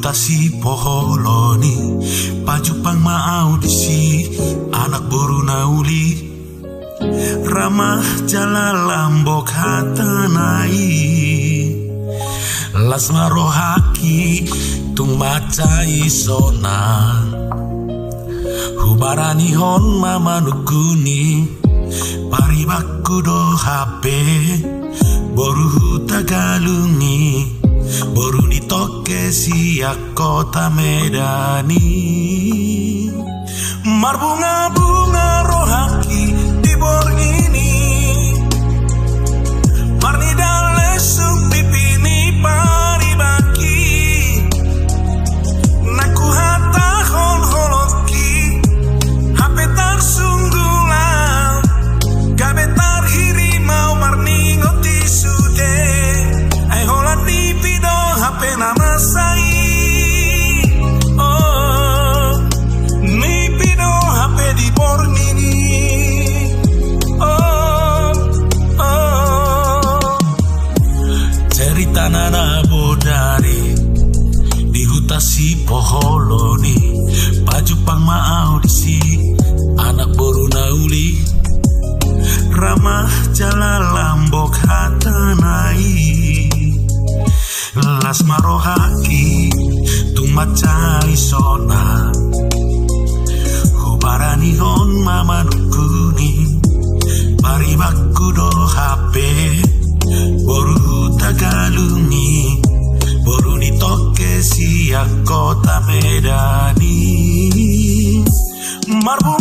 hutasi poholoni pajupang maaudisi anak boru nauli ramah jalalambok hatanai las marohaki tung macai sona hubarani hon mamanukuni paribaku do hape boru hutagalungi boru nitoke siak kota Medani marbunga-bunga rohaki di bor ini marni dale sung pipini paribaki naku hata hon holoki hapetar sunggulau gabetar hirimau marni ngoti sude ai holat di pido hape nama sai oh ni pido hape di bor ini oh oh cerita nana bodari di hutasi poholoni pajupang maaudisi anak boru nauli ramah jalalambok hatanai las marohaki tung macai sona hubarani hon mamanukuni paribaku do hape boru tagalungi boru nitoke siak kota Medani marbu